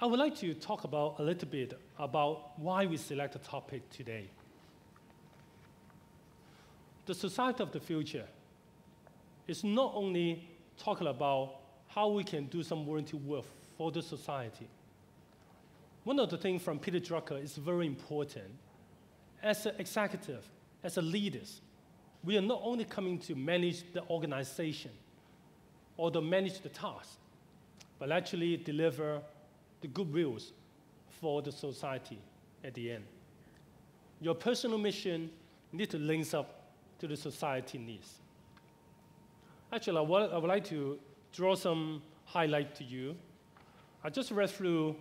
I would like to talk about a little bit about why we select the topic today. The society of the future is not only talking about how we can do some volunteer work for the society. One of the things from Peter Drucker is very important. As an executive, as a leaders, we are not only coming to manage the organization or to manage the task, but actually deliver the good wills for the society at the end. Your personal mission needs to link up to the society needs. Actually, I would like to draw some highlight to you. I just read through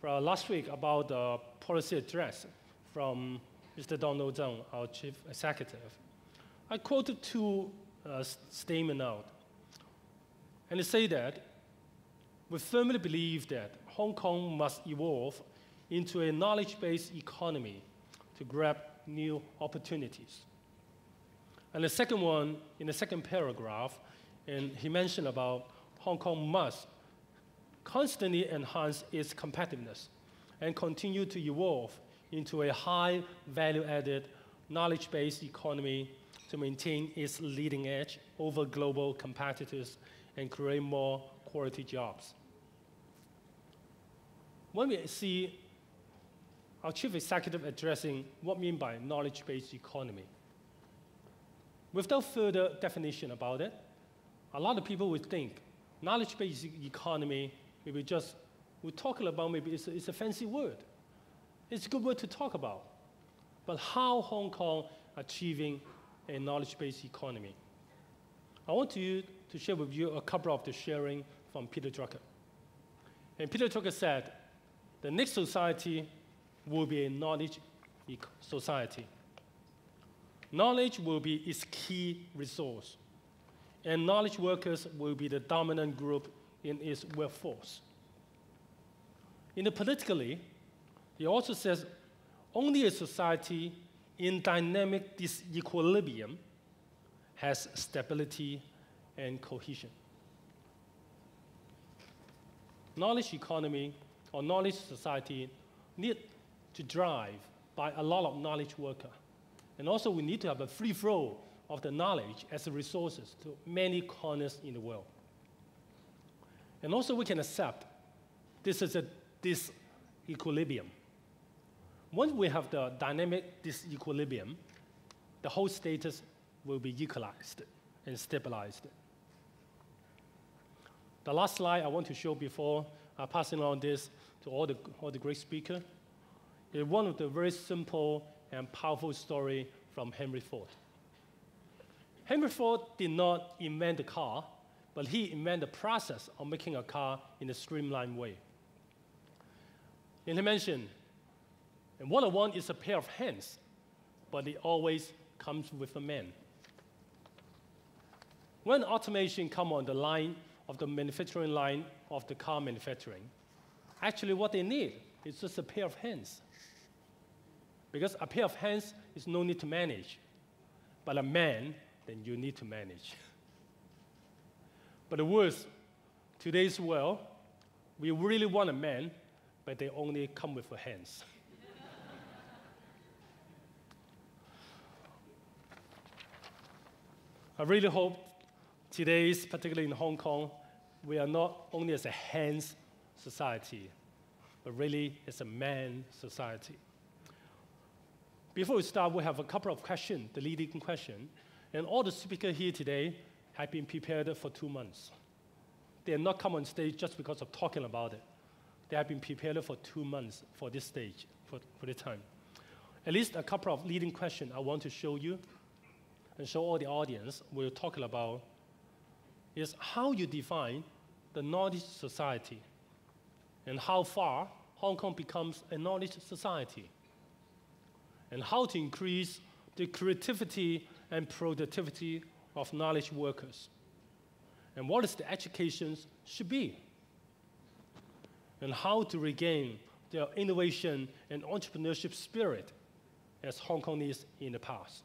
last week about the policy address from Mr. Donald Zhang, our chief executive. I quoted two statements out. And they say that we firmly believe that Hong Kong must evolve into a knowledge-based economy to grab new opportunities. And the second one, in the second paragraph, and he mentioned about Hong Kong must constantly enhance its competitiveness and continue to evolve into a high value-added, knowledge-based economy to maintain its leading edge over global competitors and create more quality jobs. When we see our chief executive addressing what we mean by knowledge-based economy, without further definition about it, a lot of people would think knowledge-based economy, maybe just, we're talking about maybe it's a fancy word. It's a good word to talk about. But how Hong Kong achieving a knowledge-based economy? I want to share with you a couple of the sharing from Peter Drucker. And Peter Drucker said, the next society will be a knowledge society. Knowledge will be its key resource, and knowledge workers will be the dominant group in its workforce. Politically, he also says, only a society in dynamic disequilibrium has stability and cohesion. Knowledge economy or knowledge society need to drive by a lot of knowledge workers. And also we need to have a free flow of the knowledge as resources to many corners in the world. And also we can accept this is a disequilibrium. Once we have the dynamic disequilibrium, the whole status will be equalized and stabilized. The last slide I want to show before passing on this to all the great speakers is one of the very simple and powerful story from Henry Ford. Henry Ford did not invent the car, but he invented the process of making a car in a streamlined way. And he mentioned, and what I want is a pair of hands, but it always comes with a man. When automation comes on the line of the manufacturing line of the car manufacturing, actually what they need is just a pair of hands. Because a pair of hands is no need to manage, but a man, then you need to manage. But the worst, today's world, we really want a man, but they only come with the hands. I really hope today's, particularly in Hong Kong, we are not only as a hands society, but really as a man society. Before we start, we have a couple of questions, the leading question. And all the speakers here today have been prepared for 2 months. They have not come on stage just because of talking about it. They have been prepared for 2 months for this stage, for this time. At least a couple of leading questions I want to show you and show all the audience we're talking about is how you define the knowledge society and how far Hong Kong becomes a knowledge society, and how to increase the creativity and productivity of knowledge workers, and what is the education should be, and how to regain their innovation and entrepreneurship spirit as Hong Kong is in the past.